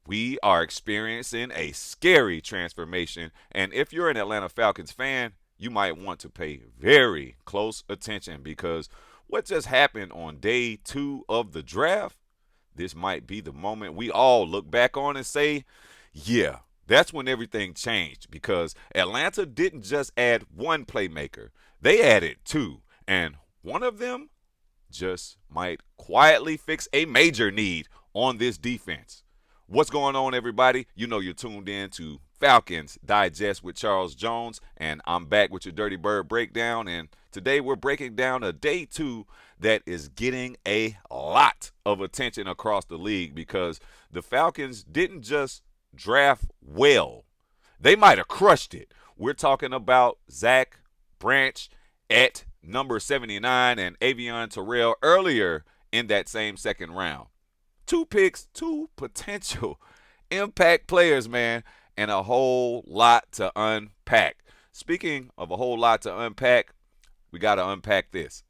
we are experiencing a scary transformation. And if you're an Atlanta Falcons fan, you might want to pay very close attention because what just happened on day 2 of the draft, this might be the moment we all look back on and say, yeah, that's when everything changed because Atlanta didn't just add one playmaker, they added two. And one of them just might quietly fix a major need on this defense. What's going on, everybody? You know you're tuned in to Falcons Digest with Charles Jones, and I'm back with your Dirty Bird breakdown. And today we're breaking down a day 2 that is getting a lot of attention across the league because the Falcons didn't just draft well, they might have crushed it. We're talking about Zack Branch at number 79 and Avieon Terrell earlier in that same second round. Two picks, two potential impact players, man, and a whole lot to unpack. Speaking of a whole lot to unpack, we got to unpack this.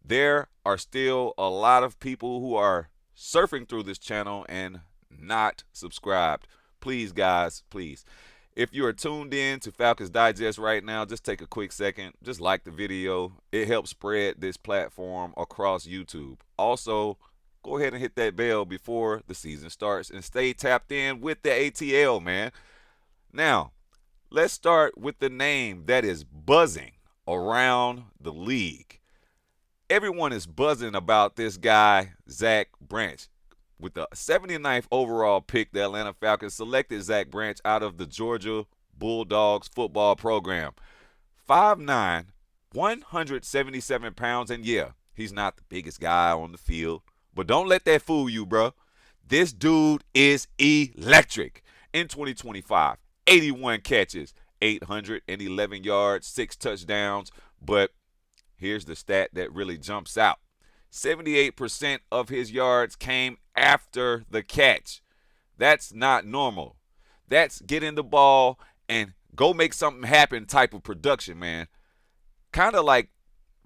There are still a lot of people who are surfing through this channel and not subscribed. Please, guys, please. If you are tuned in to Falcons Digest right now, just take a quick second. Just like the video. It helps spread this platform across YouTube. Also, go ahead and hit that bell before the season starts and stay tapped in with the ATL, man. Now, let's start with the name that is buzzing around the league. Everyone is buzzing about this guy, Zack Branch. With the 79th overall pick, the Atlanta Falcons selected Zack Branch out of the Georgia Bulldogs football program. 5'9", 177 pounds, and yeah, he's not the biggest guy on the field. But don't let that fool you, bro. This dude is electric. In 2025, 81 catches, 811 yards, 6 touchdowns. But here's the stat that really jumps out. 78% of his yards came after the catch. That's not normal. That's getting the ball and go make something happen type of production, man. Kind of like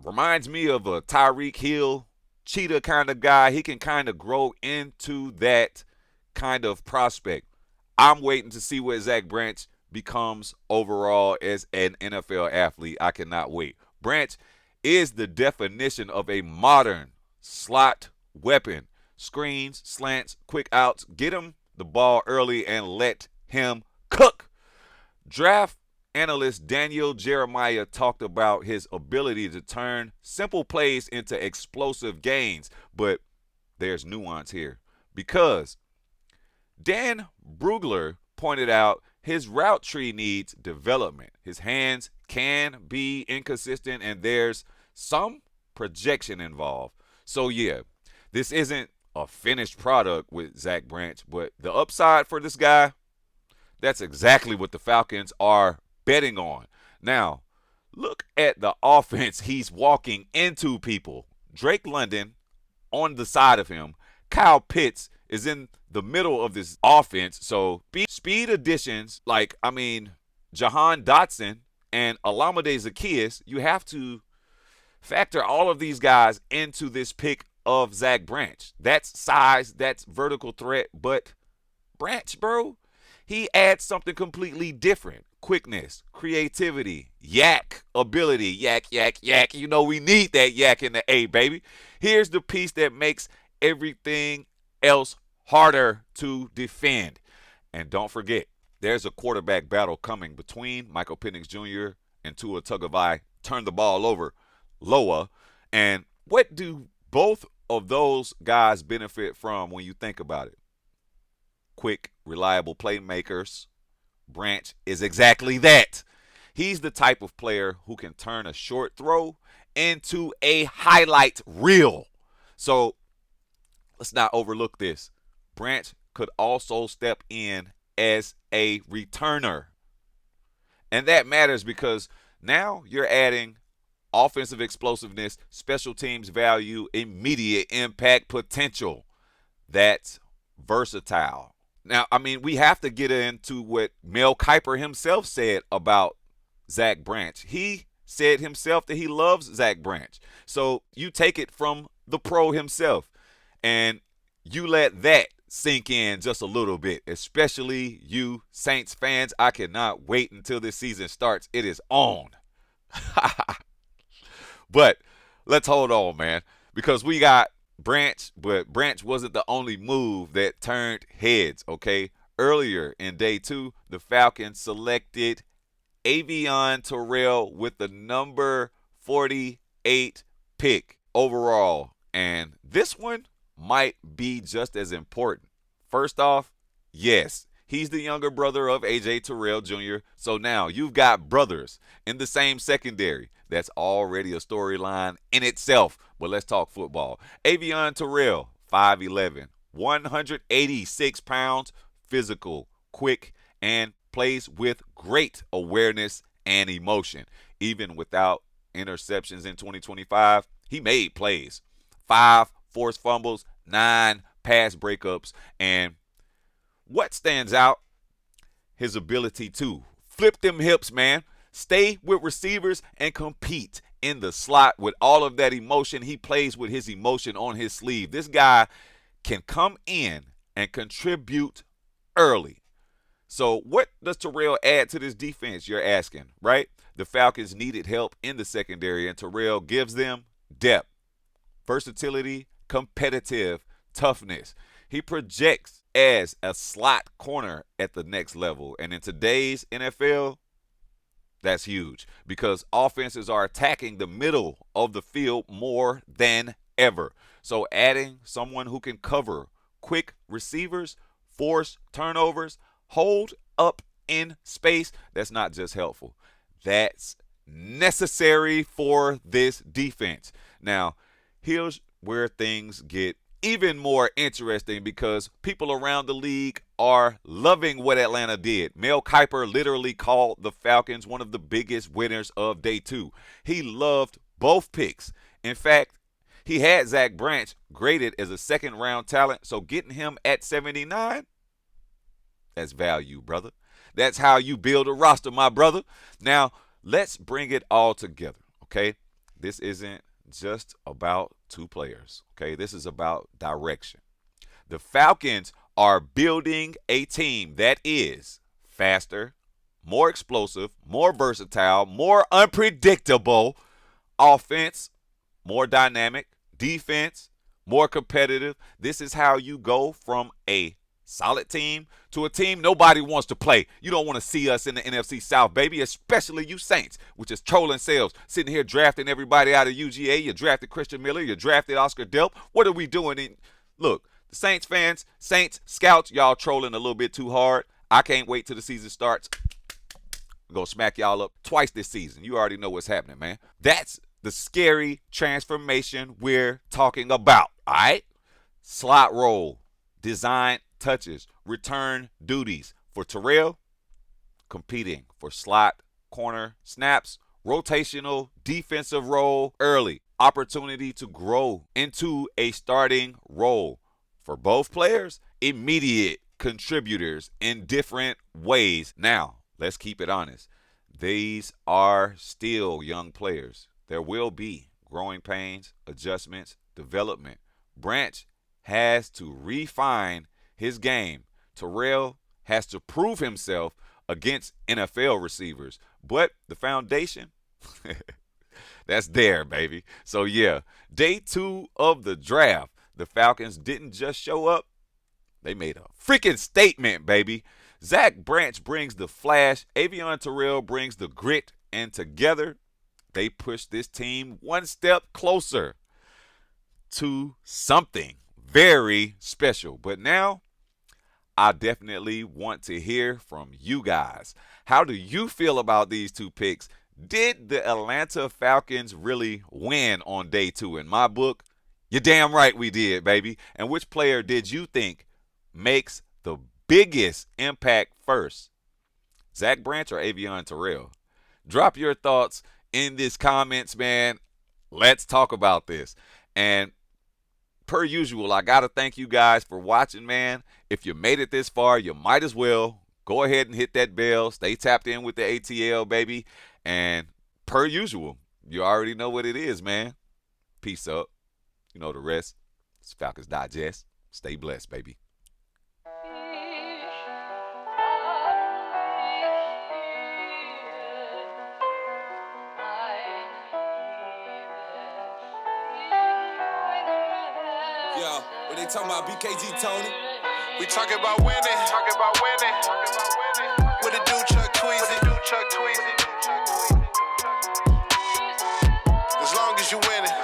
reminds me of a Tyreek Hill cheetah kind of guy. He can kind of grow into that kind of prospect. I'm waiting to see what Zack Branch becomes overall as an NFL athlete. I cannot wait. Branch is the definition of a modern slot weapon. Screens, slants, quick outs. Get him the ball early and let him cook. Draft analyst Daniel Jeremiah talked about his ability to turn simple plays into explosive gains, but there's nuance here because Dan Brugler pointed out his route tree needs development. His hands can be inconsistent and there's some projection involved. So yeah, this isn't a finished product with Zack Branch, but the upside for this guy, that's exactly what the Falcons are betting on. Now, look at the offense he's walking into, people. Drake London on the side of him. Kyle Pitts is in the middle of this offense. So speed additions like, Jahan Dotson and Alameda Zaccheaus, you have to factor all of these guys into this pick of Zack Branch. That's size, that's vertical threat, but Branch, bro, he adds something completely different. Quickness, creativity, yak ability, yak, yak, yak. You know we need that yak in the A, baby. Here's the piece that makes everything else harder to defend. And don't forget, there's a quarterback battle coming between Michael Penix Jr. and Tua Tagovailoa. Turn the ball over, Loa. And what do both of those guys benefit from when you think about it? Quick, reliable playmakers. Branch is exactly that. He's the type of player who can turn a short throw into a highlight reel. So let's not overlook this. Branch could also step in as a returner. And that matters because now you're adding offensive explosiveness, special teams value, immediate impact potential. That's versatile. Now, we have to get into what Mel Kiper himself said about Zack Branch. He said himself that he loves Zack Branch. So you take it from the pro himself and you let that sink in just a little bit, especially you Saints fans. I cannot wait until this season starts. It is on. But let's hold on, man, because we got Branch, but Branch wasn't the only move that turned heads, okay? Earlier in day two, the Falcons selected Avieon Terrell with the number 48 pick overall. And this one might be just as important. First off, yes, he's the younger brother of A.J. Terrell Jr., so now you've got brothers in the same secondary. That's already a storyline in itself. But let's talk football. Avieon Terrell, 5'11", 186 pounds, physical, quick, and plays with great awareness and emotion. Even without interceptions in 2025, he made plays. 5 forced fumbles, 9 pass breakups, and what stands out? His ability to flip them hips, man. Stay with receivers and compete in the slot with all of that emotion. He plays with his emotion on his sleeve. This guy can come in and contribute early. So what does Terrell add to this defense, you're asking, right? The Falcons needed help in the secondary, and Terrell gives them depth, versatility, competitive toughness. He projects as a slot corner at the next level. And in today's NFL, that's huge because offenses are attacking the middle of the field more than ever. So adding someone who can cover quick receivers, force turnovers, hold up in space, that's not just helpful. That's necessary for this defense. Now, here's where things get even more interesting because people around the league are loving what Atlanta did. Mel Kiper literally called the Falcons one of the biggest winners of day two. He loved both picks. In fact, he had Zack Branch graded as a second-round talent, so getting him at 79, that's value, brother. That's how you build a roster, my brother. Now, let's bring it all together, okay? This isn't just about two players, okay? This is about direction. The Falcons are building a team that is faster, more explosive, more versatile, more unpredictable, offense, more dynamic, defense, more competitive. This is how you go from a solid team to a team nobody wants to play. You don't want to see us in the NFC South, baby, especially you Saints, which is trolling sales, sitting here drafting everybody out of UGA. You drafted Christian Miller. You drafted Oscar Delp. What are we doing? Look, the Saints fans, Saints, scouts, y'all trolling a little bit too hard. I can't wait till the season starts. I'm going to smack y'all up twice this season. You already know what's happening, man. That's the scary transformation we're talking about, all right? Slot roll, design touches, return duties. For Terrell, competing for slot corner snaps, rotational defensive role early, opportunity to grow into a starting role. For both players, immediate contributors in different ways. Now, let's keep it honest. These are still young players. There will be growing pains, adjustments, development. Branch has to refine his game. Terrell has to prove himself against NFL receivers. But the foundation, that's there, baby. So, yeah, day two of the draft, the Falcons didn't just show up. They made a freaking statement, baby. Zack Branch brings the flash. Avieon Terrell brings the grit. And together, they push this team one step closer to something very special. But now, I definitely want to hear from you guys. How do you feel about these two picks? Did the Atlanta Falcons really win on day two? In my book, you're damn right we did, baby. And which player did you think makes the biggest impact first? Zack Branch or Avieon Terrell? Drop your thoughts in these comments, man. Let's talk about this. And per usual, I got to thank you guys for watching, man. If you made it this far, you might as well go ahead and hit that bell. Stay tapped in with the ATL, baby. And per usual, you already know what it is, man. Peace up. You know the rest. It's Falcons Digest. Stay blessed, baby. What they talking about, BKG Tony? We talking about winning. What it do, Chuck Tweezy? As long as you winning.